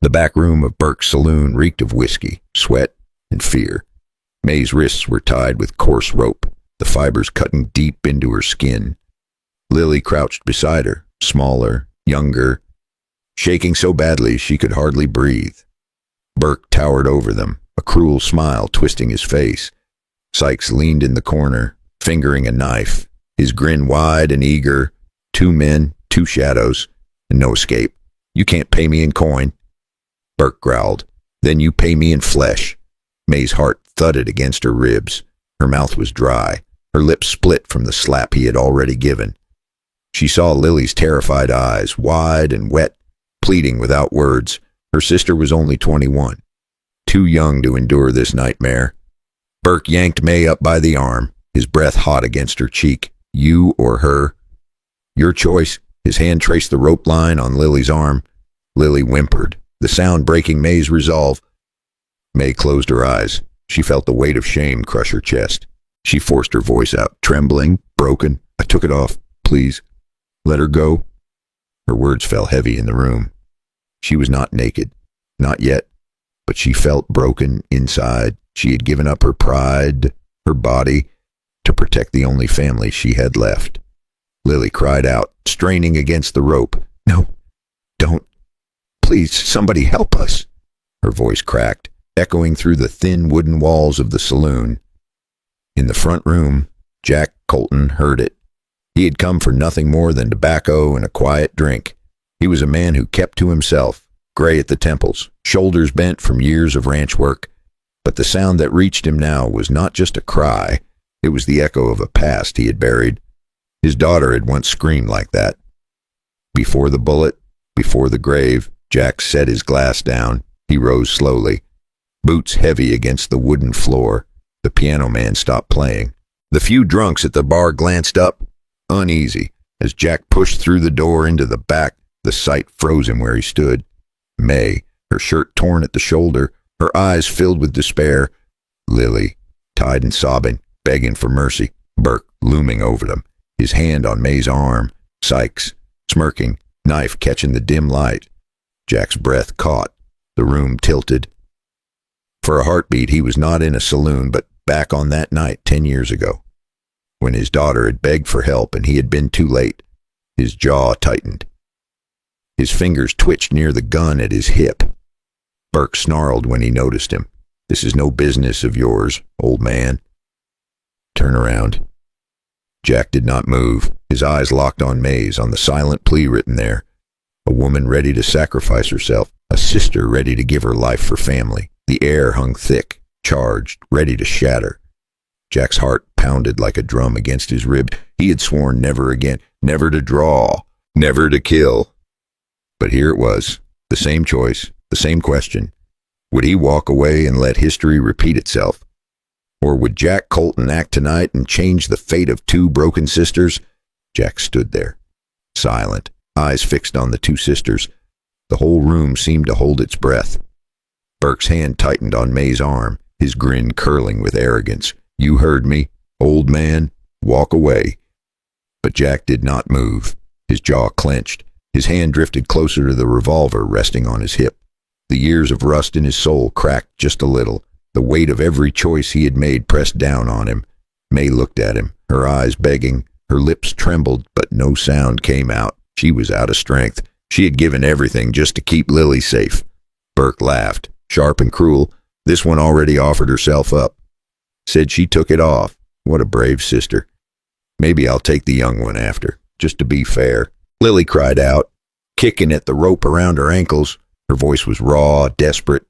The back room of Burke's saloon reeked of whiskey, sweat, and fear. May's wrists were tied with coarse rope, the fibers cutting deep into her skin. Lily crouched beside her, smaller, younger, shaking so badly she could hardly breathe. Burke towered over them, a cruel smile twisting his face. Sykes leaned in the corner, fingering a knife, his grin wide and eager. 2 men, 2 shadows, and no escape. You can't pay me in coin. Burke growled. Then you pay me in flesh. May's heart thudded against her ribs. Her mouth was dry. Her lips split from the slap he had already given. She saw Lily's terrified eyes, wide and wet, pleading without words. Her sister was only 21. Too young to endure this nightmare. Burke yanked May up by the arm, his breath hot against her cheek. You or her? Your choice. His hand traced the rope line on Lily's arm. Lily whimpered, the sound breaking May's resolve. May closed her eyes. She felt the weight of shame crush her chest. She forced her voice out, trembling, broken. I took it off. Please. Let her go. Her words fell heavy in the room. She was not naked. Not yet. But she felt broken inside. She had given up her pride, her body, to protect the only family she had left. Lily cried out, straining against the rope. No, don't. Please, somebody help us. Her voice cracked, echoing through the thin wooden walls of the saloon. In the front room, Jack Colton heard it. He had come for nothing more than tobacco and a quiet drink. He was a man who kept to himself, gray at the temples, shoulders bent from years of ranch work. But the sound that reached him now was not just a cry. It was the echo of a past he had buried. His daughter had once screamed like that. Before the bullet, before the grave, Jack set his glass down. He rose slowly, boots heavy against the wooden floor. The piano man stopped playing. The few drunks at the bar glanced up, uneasy. As Jack pushed through the door into the back, the sight froze him where he stood. May, her shirt torn at the shoulder, her eyes filled with despair. Lily, tied and sobbing, begging for mercy. Burke looming over them, his hand on May's arm. Sykes, smirking, knife catching the dim light. Jack's breath caught. The room tilted. For a heartbeat, he was not in a saloon, but back on that night 10 years ago, when his daughter had begged for help and he had been too late. His jaw tightened. His fingers twitched near the gun at his hip. Burke snarled when he noticed him. This is no business of yours, old man. Turn around. Jack did not move, his eyes locked on May's, on the silent plea written there. A woman ready to sacrifice herself, a sister ready to give her life for family. The air hung thick, charged, ready to shatter. Jack's heart pounded like a drum against his rib. He had sworn never again, never to draw, never to kill. But here it was, the same choice, the same question. Would he walk away and let history repeat itself? Or would Jack Colton act tonight and change the fate of 2 broken sisters? Jack stood there, silent, eyes fixed on the 2 sisters. The whole room seemed to hold its breath. Burke's hand tightened on May's arm, his grin curling with arrogance. You heard me, old man. Walk away. But Jack did not move. His jaw clenched. His hand drifted closer to the revolver resting on his hip. The years of rust in his soul cracked just a little. The weight of every choice he had made pressed down on him. May looked at him, her eyes begging. Her lips trembled, but no sound came out. She was out of strength. She had given everything just to keep Lily safe. Burke laughed, sharp and cruel. This one already offered herself up. Said she took it off. What a brave sister. Maybe I'll take the young one after, just to be fair. Lily cried out, kicking at the rope around her ankles. Her voice was raw, desperate.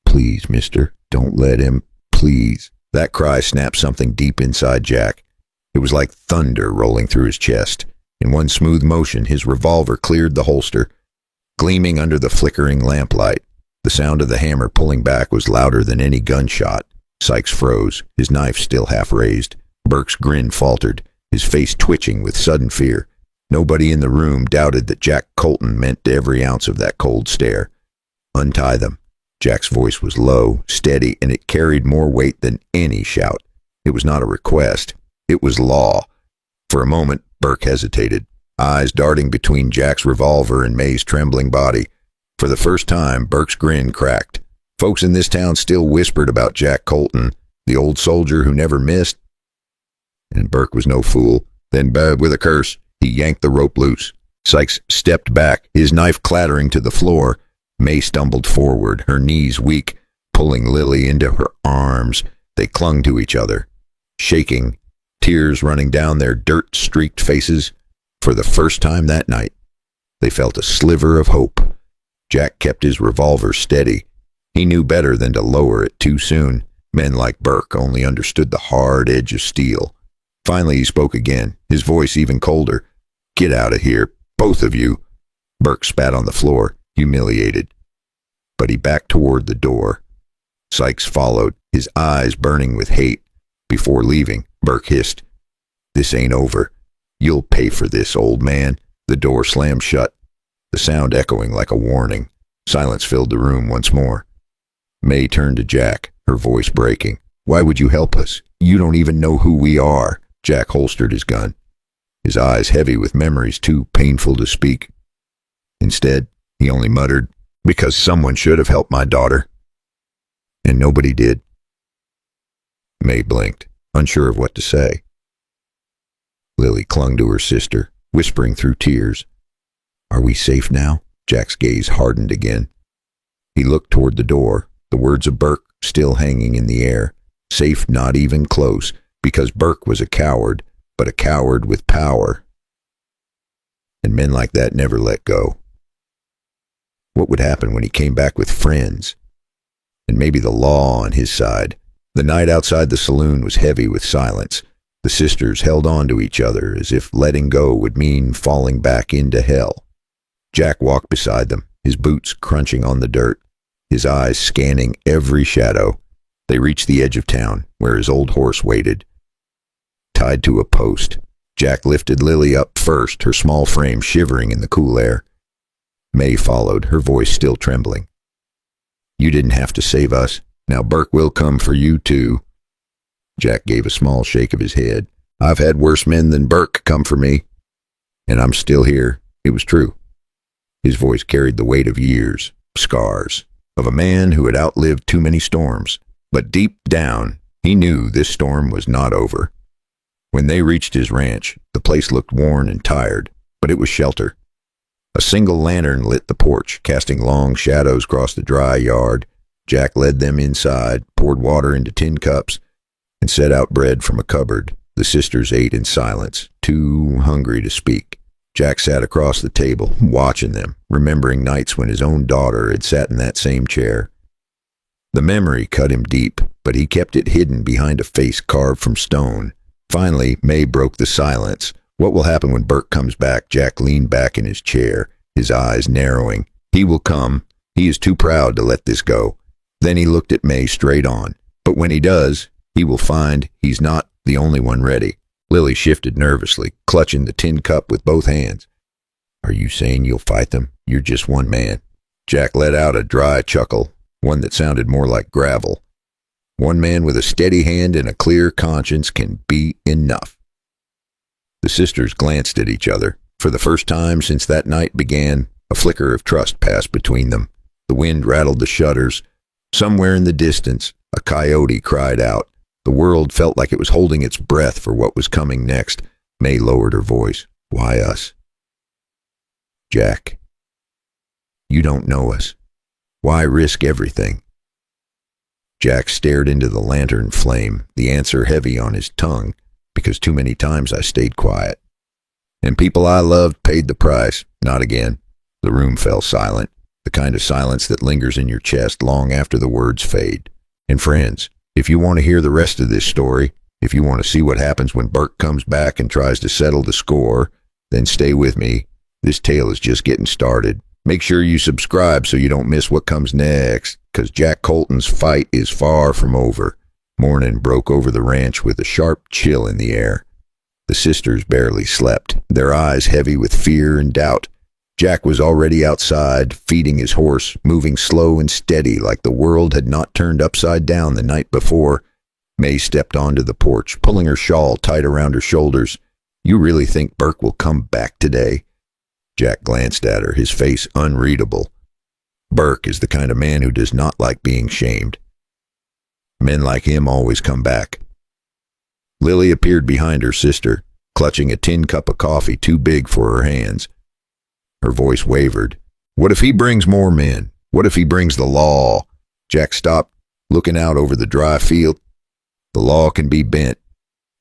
Please, mister, don't let him. Please. That cry snapped something deep inside Jack. It was like thunder rolling through his chest. In one smooth motion, his revolver cleared the holster, gleaming under the flickering lamplight. The sound of the hammer pulling back was louder than any gunshot. Sykes froze, his knife still half raised. Burke's grin faltered, his face twitching with sudden fear. Nobody in the room doubted that Jack Colton meant every ounce of that cold stare. Untie them. Jack's voice was low, steady, and it carried more weight than any shout. It was not a request. It was law. For a moment, Burke hesitated, eyes darting between Jack's revolver and May's trembling body. For the first time, Burke's grin cracked. Folks in this town still whispered about Jack Colton, the old soldier who never missed. And Burke was no fool. Then, with a curse, he yanked the rope loose. Sykes stepped back, his knife clattering to the floor. May stumbled forward, her knees weak, pulling Lily into her arms. They clung to each other, shaking, tears running down their dirt-streaked faces. For the first time that night, they felt a sliver of hope. Jack kept his revolver steady. He knew better than to lower it too soon. Men like Burke only understood the hard edge of steel. Finally he spoke again, his voice even colder. "Get out of here, both of you." Burke spat on the floor, humiliated. But he backed toward the door. Sykes followed, his eyes burning with hate. Before leaving, Burke hissed, "This ain't over. You'll pay for this, old man." The door slammed shut, the sound echoing like a warning. Silence filled the room once more. May turned to Jack, her voice breaking. "Why would you help us? You don't even know who we are." Jack holstered his gun, his eyes heavy with memories too painful to speak. Instead, he only muttered, "Because someone should have helped my daughter. And nobody did." May blinked, unsure of what to say. Lily clung to her sister, whispering through tears. "Are we safe now?" Jack's gaze hardened again. He looked toward the door, the words of Burke still hanging in the air. Safe, not even close, because Burke was a coward, but a coward with power. And men like that never let go. What would happen when he came back with friends? And maybe the law on his side. The night outside the saloon was heavy with silence. The sisters held on to each other as if letting go would mean falling back into hell. Jack walked beside them, his boots crunching on the dirt, his eyes scanning every shadow. They reached the edge of town, where his old horse waited, tied to a post. Jack lifted Lily up first, her small frame shivering in the cool air. May followed, her voice still trembling. "You didn't have to save us. Now Burke will come for you, too." Jack gave a small shake of his head. "I've had worse men than Burke come for me. And I'm still here." It was true. His voice carried the weight of years, scars, of a man who had outlived too many storms. But deep down, he knew this storm was not over. When they reached his ranch, the place looked worn and tired, but it was shelter. A single lantern lit the porch, casting long shadows across the dry yard. Jack led them inside, poured water into tin cups, and set out bread from a cupboard. The sisters ate in silence, too hungry to speak. Jack sat across the table, watching them, remembering nights when his own daughter had sat in that same chair. The memory cut him deep, but he kept it hidden behind a face carved from stone. Finally, May broke the silence. "What will happen when Burke comes back?" Jack leaned back in his chair, his eyes narrowing. "He will come. He is too proud to let this go." Then he looked at May straight on. "But when he does, he will find he's not the only one ready." Lily shifted nervously, clutching the tin cup with both hands. "Are you saying you'll fight them? You're just one man." Jack let out a dry chuckle, one that sounded more like gravel. "One man with a steady hand and a clear conscience can be enough." The sisters glanced at each other. For the first time since that night began, a flicker of trust passed between them. The wind rattled the shutters. Somewhere in the distance, a coyote cried out. The world felt like it was holding its breath for what was coming next. May lowered her voice. "Why us?" "Jack, you don't know us. Why risk everything?" Jack stared into the lantern flame, the answer heavy on his tongue, "Because too many times I stayed quiet. And people I loved paid the price. Not again." The room fell silent, the kind of silence that lingers in your chest long after the words fade. And friends, if you want to hear the rest of this story, if you want to see what happens when Burke comes back and tries to settle the score, then stay with me. This tale is just getting started. Make sure you subscribe so you don't miss what comes next, because Jack Colton's fight is far from over. Morning broke over the ranch with a sharp chill in the air. The sisters barely slept, their eyes heavy with fear and doubt. Jack was already outside, feeding his horse, moving slow and steady like the world had not turned upside down the night before. May stepped onto the porch, pulling her shawl tight around her shoulders. "You really think Burke will come back today?" Jack glanced at her, his face unreadable. Burke is the kind of man who does not like being shamed. Men like him always come back. Lily appeared behind her sister, clutching a tin cup of coffee too big for her hands. Her voice wavered. What if he brings more men? What if he brings the law? Jack stopped, looking out over the dry field. The law can be bent.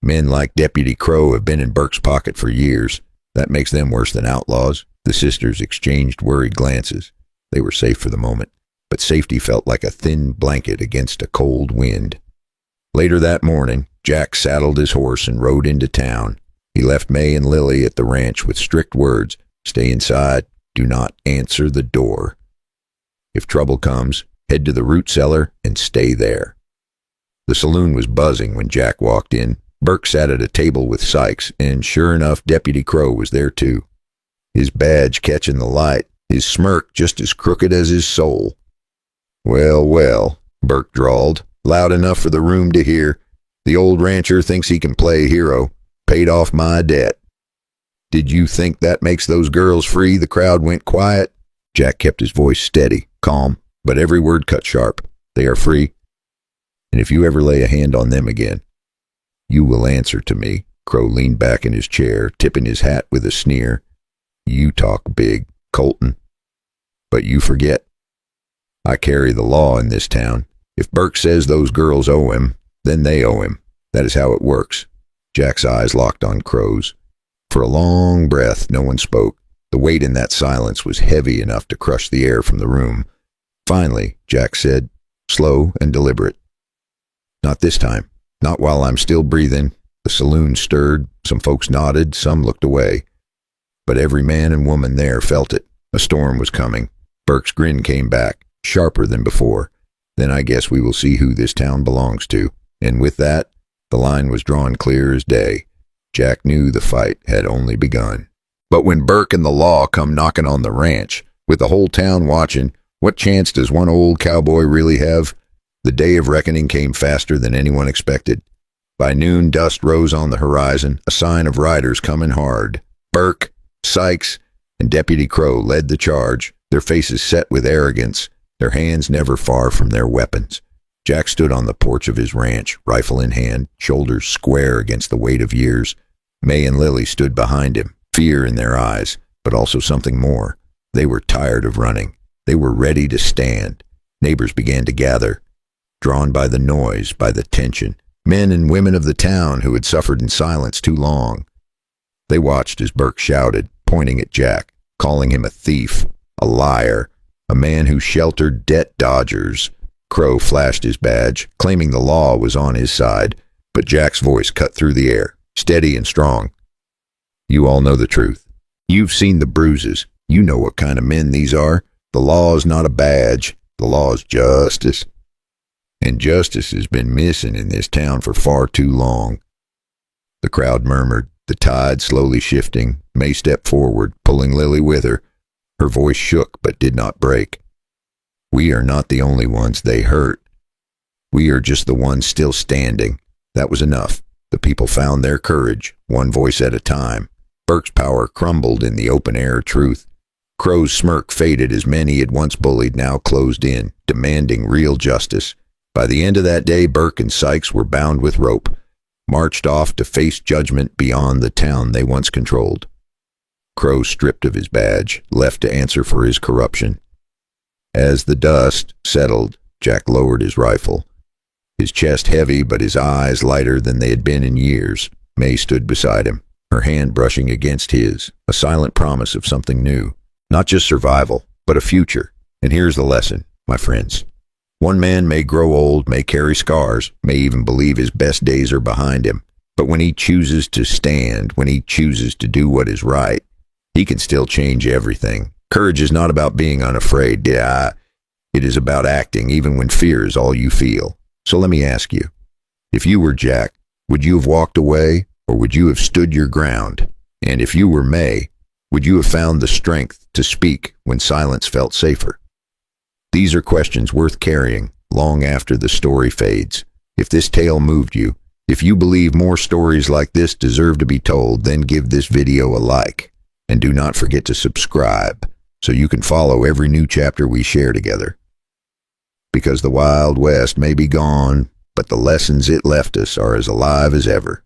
Men like Deputy Crow have been in Burke's pocket for years. That makes them worse than outlaws. The sisters exchanged worried glances. They were safe for the moment, but safety felt like a thin blanket against a cold wind. Later that morning, Jack saddled his horse and rode into town. He left May and Lily at the ranch with strict words. Stay inside. Do not answer the door. If trouble comes, head to the root cellar and stay there. The saloon was buzzing when Jack walked in. Burke sat at a table with Sykes, and sure enough, Deputy Crow was there too. His badge catching the light, his smirk just as crooked as his soul. Well, well, Burke drawled, loud enough for the room to hear. The old rancher thinks he can play hero. Paid off my debt. Did you think that makes those girls free? The crowd went quiet. Jack kept his voice steady, calm, but every word cut sharp. They are free. And if you ever lay a hand on them again, you will answer to me. Crow leaned back in his chair, tipping his hat with a sneer. You talk big, Colton. But you forget. I carry the law in this town. If Burke says those girls owe him, then they owe him. That is how it works. Jack's eyes locked on Crow's. For a long breath, no one spoke. The weight in that silence was heavy enough to crush the air from the room. Finally, Jack said, slow and deliberate. Not this time. Not while I'm still breathing. The saloon stirred. Some folks nodded. Some looked away. But every man and woman there felt it. A storm was coming. Burke's grin came back, sharper than before. Then I guess we will see who this town belongs to. And with that, the line was drawn clear as day. Jack knew the fight had only begun. But when Burke and the law come knocking on the ranch, with the whole town watching, what chance does one old cowboy really have? The day of reckoning came faster than anyone expected. By noon, dust rose on the horizon, a sign of riders coming hard. Burke, Sykes, and Deputy Crow led the charge, their faces set with arrogance, their hands never far from their weapons. Jack stood on the porch of his ranch, rifle in hand, shoulders square against the weight of years. May and Lily stood behind him, fear in their eyes, but also something more. They were tired of running. They were ready to stand. Neighbors began to gather, drawn by the noise, by the tension. Men and women of the town who had suffered in silence too long. They watched as Burke shouted, pointing at Jack, calling him a thief, a liar, a man who sheltered debt dodgers. Crow flashed his badge, claiming the law was on his side, but Jack's voice cut through the air, steady and strong. You all know the truth. You've seen the bruises. You know what kind of men these are. The law is not a badge. The law is justice. And justice has been missing in this town for far too long. The crowd murmured, the tide slowly shifting. May stepped forward, pulling Lily with her. Her voice shook but did not break. We are not the only ones they hurt. We are just the ones still standing. That was enough. The people found their courage, one voice at a time. Burke's power crumbled in the open-air truth. Crow's smirk faded as men he had once bullied now closed in, demanding real justice. By the end of that day, Burke and Sykes were bound with rope, marched off to face judgment beyond the town they once controlled. Crow stripped of his badge, left to answer for his corruption. As the dust settled, Jack lowered his rifle. His chest heavy, but his eyes lighter than they had been in years. May stood beside him, her hand brushing against his, a silent promise of something new. Not just survival, but a future. And here's the lesson, my friends. One man may grow old, may carry scars, may even believe his best days are behind him. But when he chooses to stand, when he chooses to do what is right, he can still change everything. Courage is not about being unafraid. It is about acting even when fear is all you feel. So let me ask you, if you were Jack, would you have walked away or would you have stood your ground? And if you were May, would you have found the strength to speak when silence felt safer? These are questions worth carrying long after the story fades. If this tale moved you, if you believe more stories like this deserve to be told, then give this video a like. And do not forget to subscribe. so you can follow every new chapter we share together. Because the Wild West may be gone, but the lessons it left us are as alive as ever.